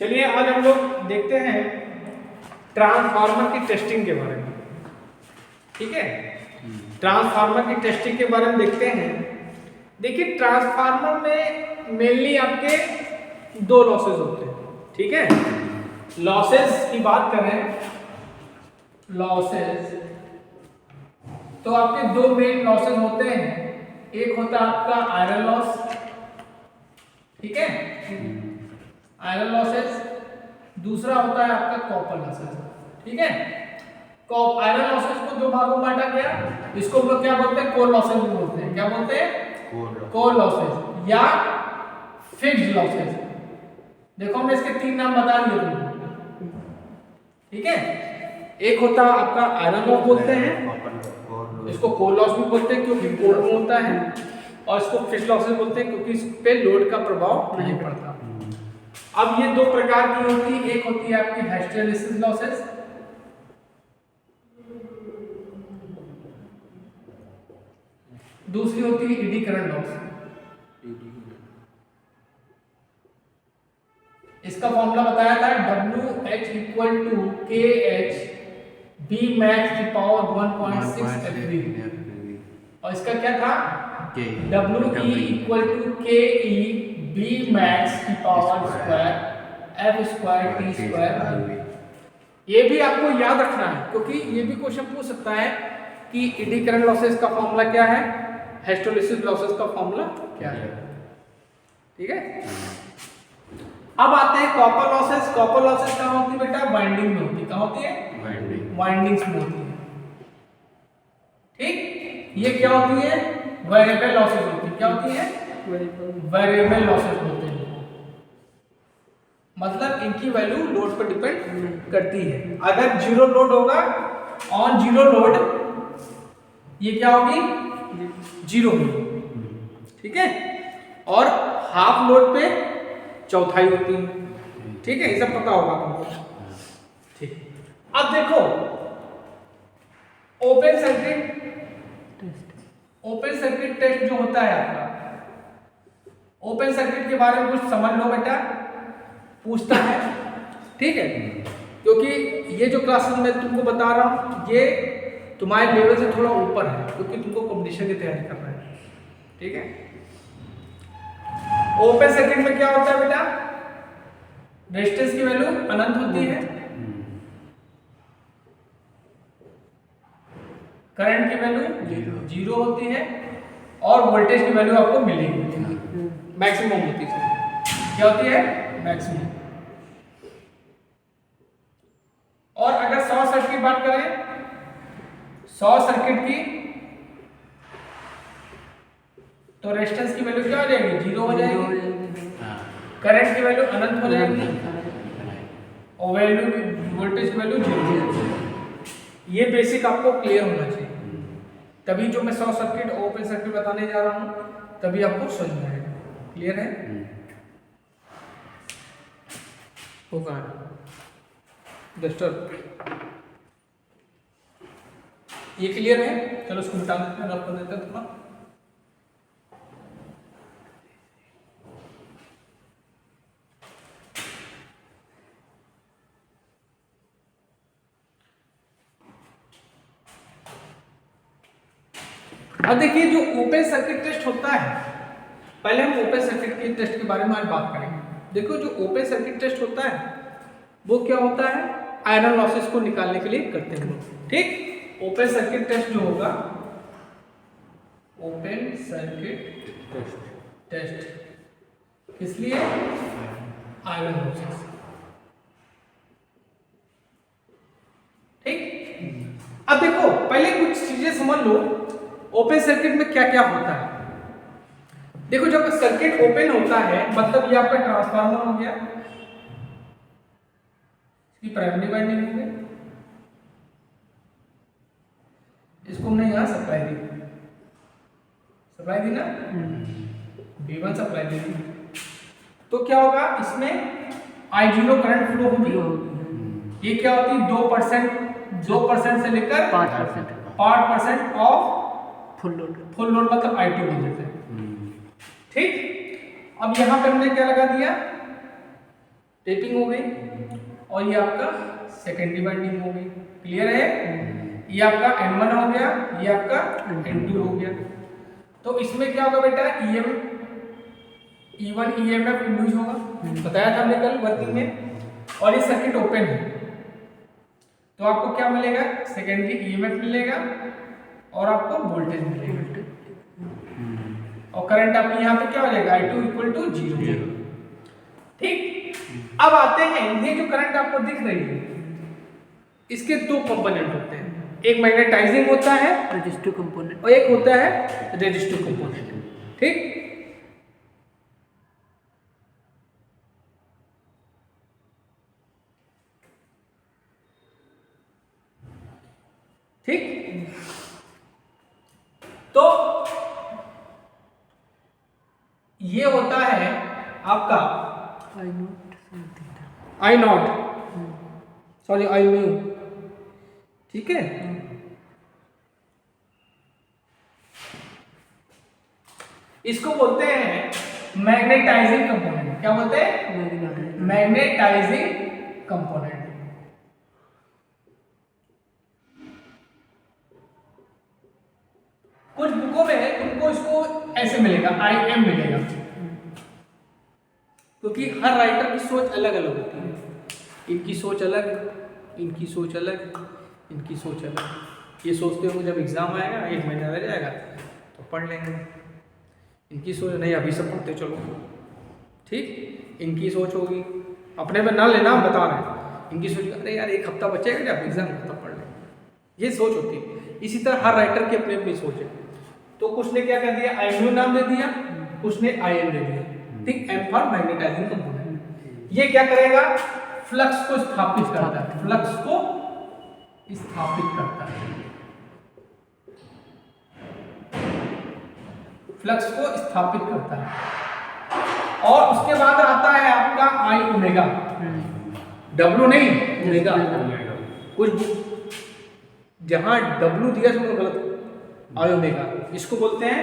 चलिए आज हम लोग देखते हैं ट्रांसफार्मर की टेस्टिंग के बारे में। ठीक है, ट्रांसफार्मर की टेस्टिंग के बारे में देखते हैं। देखिए ट्रांसफार्मर में मेनली आपके दो लॉसेस होते हैं। ठीक है, लॉसेस की बात करें, लॉसेस तो आपके दो मेन लॉसेस होते हैं। एक होता है आपका आयरन लॉस, ठीक है, आयरन लॉसेस। दूसरा होता है आपका कॉपर लॉसेस। ठीक है, आयरन लॉसेस को दो भागों में बांटा गया। इसको हम लोग क्या बोलते हैं, कोर लॉसेस भी बोलते हैं। क्या बोलते हैं, कोर लॉसेस या फिक्स्ड लॉसेस। देखो मैं इसके तीन नाम बता दिए तुमको। ठीक है, एक होता है आपका आयरन लॉस बोलते हैं, इसको कोर लॉस भी बोलते हैं क्योंकि कोर में होता है, और इसको फिक्स्ड लॉसेस बोलते हैं क्योंकि इस पे लोड का प्रभाव नहीं पड़ता। अब ये दो प्रकार की होती है, एक होती है आपकी हिस्टैरिसीस लॉसेस, दूसरी होती है एडी करंट लॉस। इसका फॉर्मूला बताया था WH equal to KH B max की पावर 1.6 F3, और इसका क्या था WE equal to KE B max की power square F square T square. ये भी आपको याद रखना है क्योंकि ये भी क्वेश्चन पूछ सकता है कि एडी करंट लॉसेस का फॉर्मूला क्या है, हिस्टैरिसीस लॉसेस का फॉर्मूला क्या है। ठीक है, अब आते हैं कॉपर लॉसेस। कॉपर लॉसेस कहाँ होती है बेटा, वाइंडिंग में होती है। कहाँ होती है, वाइंडिंग्स में होती है। ठीक, ये क्या होती है, वेरिएबल लॉसेस होती है। क्या होती है, वेरिएबल लॉसेस होते हैं। मतलब इनकी वैल्यू लोड पर डिपेंड करती है। अगर जीरो लोड होगा, ऑन जीरो लोड, ये क्या होगी, जीरो होगी। ठीक है, और हाफ लोड पे चौथाई होती है। ठीक है, ये सब पता होगा तुमको। ठीक, अब देखो ओपन सर्किट टेस्ट जो होता है आपका, ओपन सर्किट के बारे में कुछ समझ लो बेटा, पूछता है। ठीक है, क्योंकि ये जो क्लासेस मैं तुमको बता रहा हूं ये तुम्हारे लेवल से थोड़ा ऊपर है क्योंकि तुमको कंपटीशन की तैयारी करना है। ठीक है, ओपन सर्किट में क्या होता है बेटा, रेजिस्टेंस की वैल्यू अनंत होती है, करंट की वैल्यू जीरो होती है, और वोल्टेज की वैल्यू आपको मिलेगी, मैक्सिमम होती है। क्या होती है, मैक्सिमम। और अगर शॉर्ट सर्किट की बात करें, शॉर्ट सर्किट की तो रेजिस्टेंस की वैल्यू क्या हो जाएगी, जीरो हो जाएगी, करंट की वैल्यू अनंत हो जाएगी, और वैल्यू वोल्टेज की वैल्यू जीरो। ये बेसिक आपको क्लियर होना चाहिए, तभी जो मैं शॉर्ट सर्किट और ओपन सर्किट बताने जा रहा हूं तभी आपको समझ में आएगा। क्लियर है, होगा डिस्टर्ब, ये क्लियर है। चलो इसको मिटा देते हैं, रफ कर देते हैं थोड़ा। अब देखिए जो ओपन सर्किट टेस्ट होता है, पहले हम ओपन सर्किट के टेस्ट के बारे में आज बात करेंगे। देखो जो ओपन सर्किट टेस्ट होता है वो क्या होता है, आयरन लॉसेस को निकालने के लिए करते हैं लोग। ठीक, ओपन सर्किट टेस्ट जो होगा, ओपन सर्किट टेस्ट किस लिए, आयरन लॉसेस। ठीक, अब देखो पहले कुछ चीजें समझ लो ओपन सर्किट में क्या क्या होता है। देखो जब सर्किट ओपन होता है मतलब ये आपका ट्रांसफार्मर हो गया, इसकी प्राइमरी वाइंडिंग हो गई, इसको हमने यहां सप्लाई दी ना, V1 सप्लाई दी। तो क्या होगा, इसमें I0 करंट फ्लो होगी। ये क्या होती है, 2% से लेकर 5% ऑफ फुल लोड मतलब I2 बोल देते हैं। ठीक, अब यहां पे हमने क्या लगा दिया, टेपिंग हो गई, और ये आपका सेकेंडरी वाइंडिंग हो गई। क्लियर है? ये आपका N1 हो गया, ये आपका N2 हो गया। तो इसमें क्या होगा बेटा, E1 EMF इंड्यूस होगा, बताया था हमने कल वर्किंग में, और ये सर्किट ओपन है, तो आपको क्या मिलेगा, सेकेंडरी EMF मिलेगा और आपको वोल्टेज मिलेगा, और करंट आपकी यहाँ पे क्या हो जाएगा, I2 इक्वल टू 0। ठीक, अब आते हैं, ये जो करंट आपको दिख रही है इसके दो कंपोनेंट होते हैं, एक मैग्नेटाइजिंग होता है रेजिस्टिव कंपोनेंट और एक होता है रेजिस्टिव कंपोनेंट। ठीक, ठीक, तो ये होता है आपका आई नॉट, सॉरी आई म्यू। ठीक है, इसको बोलते हैं मैग्नेटाइजिंग कंपोनेंट। क्या बोलते हैं? Magnetising component. कुछ बुकों में तुमको इसको ऐसे मिलेगा, IM मिलेगा, क्योंकि हर राइटर की सोच अलग अलग होती है, इनकी सोच अलग, इनकी सोच अलग, इनकी सोच अलग। ये सोचते होंगे जब एग्जाम आएगा 1 महीना रह जाएगा तो पढ़ लेंगे, इनकी सोच नहीं अभी से पढ़ते चलो। ठीक, इनकी सोच होगी, अपने में ना लेना, हम बता रहे हैं, इनकी सोच अरे यार 1 हफ्ता बचेगा जब एग्जाम तब पढ़ लेंगे, ये सोच होती है। इसी तरह हर राइटर की अपनी अपनी सोच है। तो कुछ ने क्या कर दिया, IMU नाम दे दिया, कुछ ने IM दे दिया। ठीक, M फॉर मैग्नेटाइजिंग कंपोनेंट। ये क्या करेगा, फ्लक्स को स्थापित करता है, फ्लक्स को स्थापित करता है, फ्लक्स को स्थापित करता है। और उसके बाद आता है आपका I ओमेगा, W नहीं ओमेगा। कुछ जहां W दिया तो गलत, I ओमेगा, इसको बोलते हैं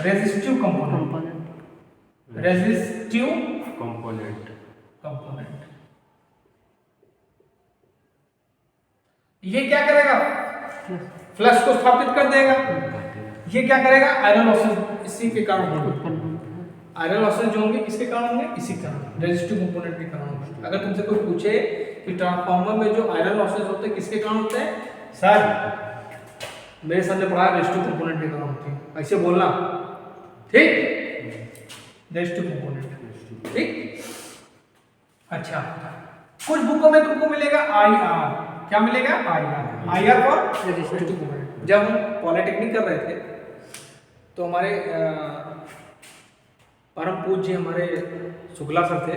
रेजिस्टिव कंपोनेंट, रेजिस्टिव कंपोनेंट। ये क्या करेगा, फ्लक्स को स्थापित कर देगा। ये क्या करेगा, आयरन लॉसेस इसी के कारण होंगे, आयरन लॉसेस जो होंगे किसके कारण होंगे, इसी कारण, रेजिस्टिव कंपोनेंट के कारण होंगे। अगर तुमसे कोई पूछे कि ट्रांसफार्मर में जो आयरन लॉसेस होते हैं किसके कारण होते हैं, सर मेरे सर ने पढ़ा रेजिस्टिव कंपोनेंट के कारण होते हैं, ऐसे बोलना। ठीक, रेजिस्टिव कंपोनेंट। ठीक, अच्छा, कुछ बुकों में तुमको मिलेगा IR। क्या मिलेगा, IR फॉर रेजिस्टिव कंपोनेंट। जब हम पॉलिटेक्निक कर रहे थे तो हमारे परम पूज्य हमारे शुक्ला सर थे,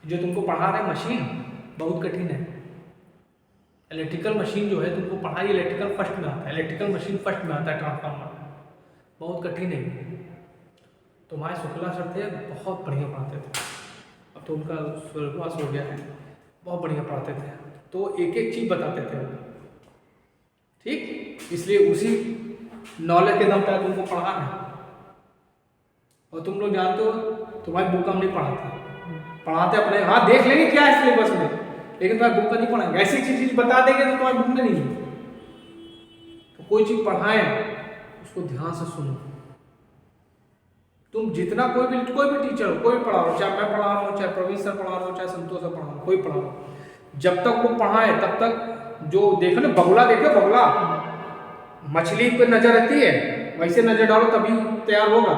जो तुमको पढ़ा रहे मशीन बहुत कठिन है, इलेक्ट्रिकल मशीन जो है तुमको पढ़ाई इलेक्ट्रिकल फर्स्ट में आता है, इलेक्ट्रिकल मशीन फर्स्ट में आता है, ट्रांसफार्मर बहुत कठिन है। तो हमारे शुक्ला सर थे, बहुत बढ़िया पढ़ाते थे, अब तो उनका स्वर्गवास हो गया है, बहुत बढ़िया पढ़ाते थे, तो एक एक चीज़ बताते थे। ठीक, इसलिए उसी नॉलेज के दम पर तुमको पढ़ा है। और तुम लोग जानते हो तुम्हारी बुक हम नहीं पढ़ाते अपने, हाँ देख लेंगे क्या है सिलेबस में, लेकिन तुम्हारी बुक का नहीं पढ़ाएंगे। ऐसी चीज बता देंगे तो तुम्हारी बुक में नहीं है। तो कोई चीज पढ़ाएं उसको ध्यान से सुनो। तुम जितना कोई भी टीचर हो, कोई पढ़ा रहा हो, चाहे मैं पढ़ा रहा हूँ, चाहे प्रवीण सर पढ़ा रहा हूँ, चाहे संतोष सर पढ़ा रहा हूँ, कोई पढ़ा रहा हो, जब तक वो पढ़ाए तब तक जो देखो ना, बगुला देखो, बगुला मछली पे नजर रहती है, वैसे नजर डालो तभी तैयार होगा।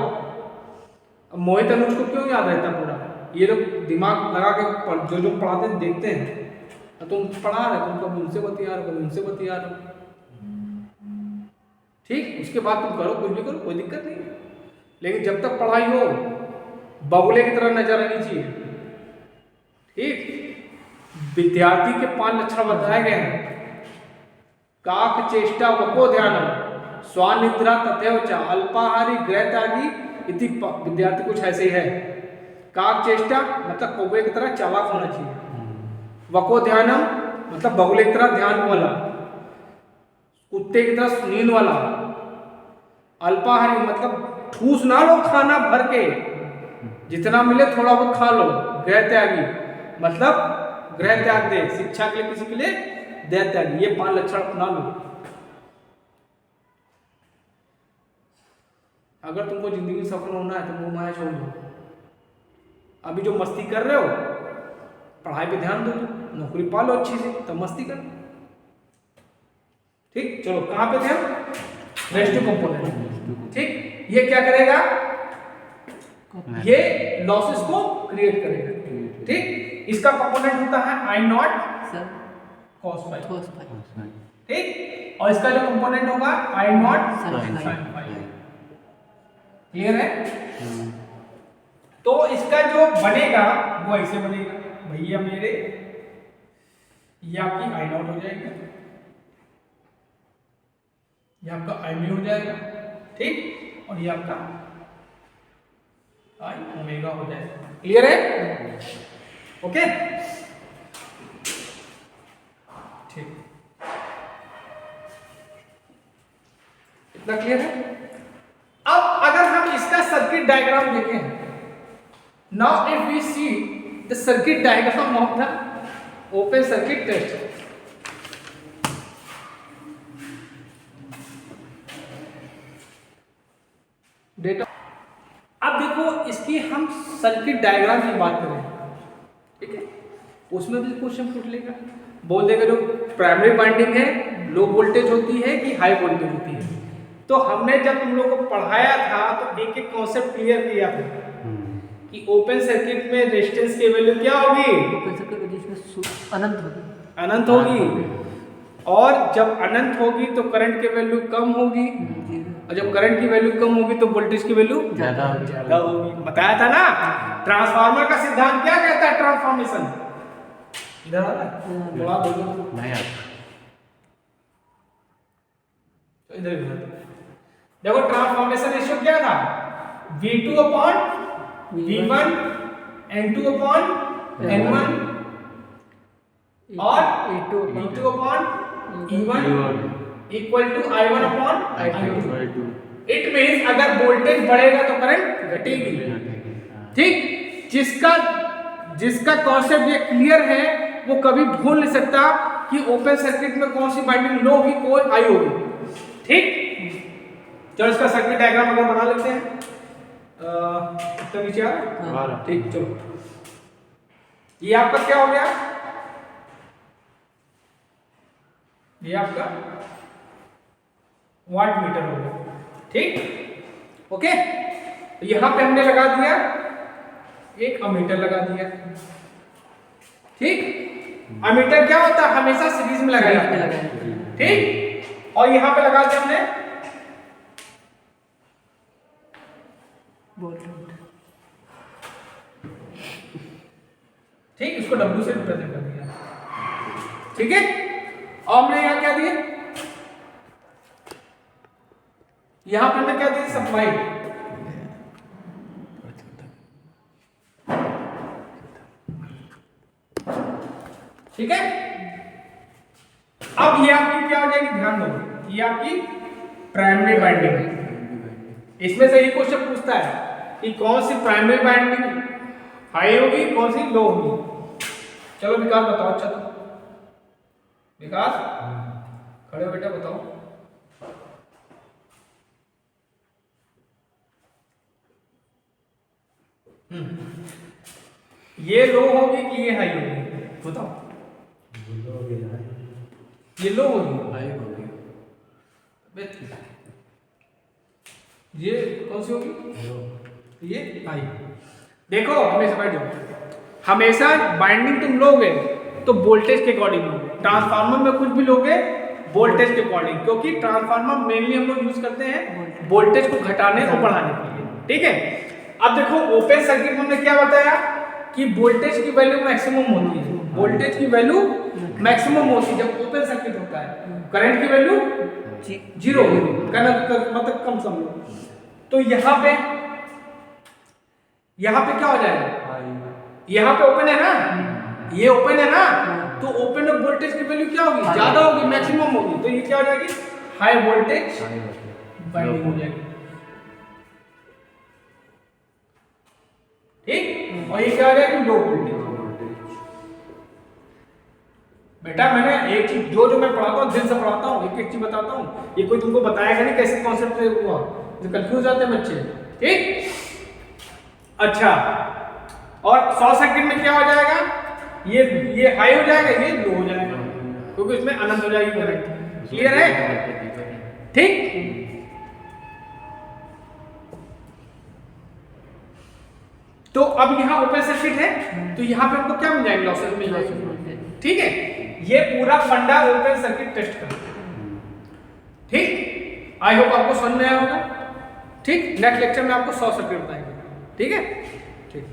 अब मोहित अनुज को क्यों याद रहता पूरा, ये लोग दिमाग लगा के जो पढ़ाते हैं देखते हैं। तुम पढ़ा रहे, तुम कभी उनसे बतिया रहे, कभी उनसे बतिया रहे, ठीक, उसके बाद तुम करो, कुछ भी करो, कोई दिक्कत नहीं है। लेकिन जब तक पढ़ाई हो बगुले की तरह नजर आनी चाहिए। ठीक, विद्यार्थी के 5 लक्षण बताए गए हैं। काक चेष्टा वको ध्यानम स्वानिद्रा तथैव च अल्पाहारी गृहत्यागी इति। विद्यार्थी कुछ ऐसे ही है। काक चेष्टा मतलब कौवे की तरह चालाक होना चाहिए, वको ध्यानम मतलब बगुले की तरह ध्यान वाला, कुत्ते की तरह नींद वाला, अल्पाहारी मतलब ठूस ना लो खाना भर के, जितना मिले थोड़ा बहुत खा लो, गृहत्यागी मतलब गृह त्याग दे, शिक्षा के लिए किसी के लिए देह त्याग, ये 5 लक्षण अपना लो। अगर तुमको जिंदगी में सफल होना है तो मोह माया छोड़ दो। अभी जो मस्ती कर रहे हो, पढ़ाई पे ध्यान दो, नौकरी पालो अच्छी से, तब मस्ती कर। ठीक, चलो कहाँ पे थे हम? Restive component. ठीक, ये क्या करेगा? ये लॉसेस को क्रिएट करेगा। ठीक, इसका कंपोनेंट होता है आई नॉट कॉस फाई। ठीक, और इसका जो कंपोनेंट होगा आई नॉट साइन फाई। क्लियर है? तो इसका जो बनेगा वो ऐसे बनेगा भैया मेरे, ये आपकी आई नॉट हो जाएगी, ये आपका आई म्यू हो जाएगा। ठीक, और ये आपका आई ओमेगा हो जाएगा। क्लियर है? ओके, ठीक, इतना क्लियर है? अब अगर हम इसका सर्किट डायग्राम देखें, now if we see the circuit diagram of the open circuit test, data. अब देखो इसकी हम सर्किट डायग्राम की बात करें, ठीक है, उसमें भी क्वेश्चन पूछ लेगा, बोल देगा जो प्राइमरी वाइंडिंग है लो वोल्टेज होती है कि हाई वोल्टेज होती है। तो हमने जब तुम लोगों को पढ़ाया था तो एक एक कॉन्सेप्ट क्लियर किया था कि ओपन सर्किट में रेजिस्टेंस की वैल्यू क्या होगी? ओपन सर्किट रेजिस्टेंस अनंत होगी, अनंत होगी, और जब अनंत होगी तो करंट की वैल्यू कम होगी, और जब करंट की वैल्यू कम होगी तो वोल्टेज की वैल्यू ज्यादा होगी। बताया था ना, ट्रांसफार्मर का सिद्धांत क्या कहता है? ट्रांसफॉर्मेशन इधर आ रहा है, थोड़ा बोलो नहीं आता, तो इधर देखो ट्रांसफॉर्मेशन रेशियो क्या था? V2 upon V1, N2 upon N1 और E2 upon E1 equal to I1 upon I2। It means अगर वोल्टेज बढ़ेगा तो करंट घटेगी। ठीक, जिसका कॉन्सेप्ट ये क्लियर है वो कभी भूल नहीं सकता कि ओपन सर्किट में कौन सी वाइंडिंग लो होगी, कोई हाई होगी। ठीक, चलो इसका सर्किट डायग्राम अगर बना लेते हैं, इतना नीचे आ रहा है। ठीक, चलो ये आपका क्या हो गया? ये आपका वाट मीटर हो गया। ठीक, ओके, तो यहां पे हमने लगा दिया एक अमीटर लगा दिया। ठीक, अमीटर क्या होता है? हमेशा सीरीज में लगाया जाता है। ठीक, और यहां पे लगा दिया हमने ठीक, इसको W से रिप्रेजेंट कर दिया। ठीक है, और हमने यहां क्या दिया? यहां पर हमने क्या दिया? सप्लाई। ठीक है, अब ये आपकी क्या हो जाएगी? ध्यान दो, ये आपकी प्राइमरी वाइंडिंग है। इसमें से ही क्वेश्चन पूछता है कि कौन सी प्राइमरी वाइंडिंग हाई होगी, कौन सी लो होगी। चलो विकास बताओ। अच्छा, तो विकास खड़े हो बेटा, बताओ। ये लो होगी कि ये हाई होगी? बताओ। ये लो होगी, हाई होगी। ये कौन सी होगी? ये हाई। देखो हमेशा बैठ जाओ, हमेशा बाइंडिंग तुम लोगे तो वोल्टेज के अकॉर्डिंग लोगे। ट्रांसफार्मर में कुछ भी लोगे वोल्टेज के अकॉर्डिंग, क्योंकि ट्रांसफार्मर मेनली हम लोग यूज करते हैं वोल्टेज को घटाने और बढ़ाने के लिए। ठीक है, अब देखो ओपन सर्किट में हमने क्या बताया कि वोल्टेज की वैल्यू मैक्सिमम होती है। वोल्टेज की वैल्यू मैक्सिमम होती है जब ओपन सर्किट होता है। करंट की वैल्यू जीरो होगी, मतलब कम समझो। तो यहाँ पे क्या हो जाएगा? यहाँ पे ओपन है ना, ये ओपन है ना, तो ओपन में वोल्टेज की वैल्यू क्या होगी? ज्यादा होगी, मैक्सिमम होगी। तो ये क्या हो जाएगी? हाई वोल्टेज वाइंडिंग हो जाएगी। ठीक, और ये क्या हो जाएगी? Low voltage. बेटा मैंने एक चीज जो मैं पढ़ाता हूँ दिल से पढ़ाता हूँ, एक एक चीज बताता हूँ, ये कोई तुमको बताएगा नहीं कैसे कॉन्सेप्ट हुआ, जो कंफ्यूज जाते हैं बच्चे। ठीक, अच्छा, और शॉर्ट सर्किट में क्या हो जाएगा, ये हाई हो जाएगा, ये लो हो जाएगा, क्योंकि इसमें अनंत हो जाएगी करंट। क्लियर है? ठीक, तो अब यहाँ ओपन सर्किट है, तो यहाँ पे हमको क्या मिल जाएंगे, लॉसेस मिल जाएंगे। ठीक है, ये पूरा फंडा ओपन सर्किट टेस्ट का। ठीक, आई होप आपको समझ में आया होगा। ठीक, नेक्स्ट लेक्चर में आपको शॉर्ट सर्किट बताएंगे। ठीक है, ठीक।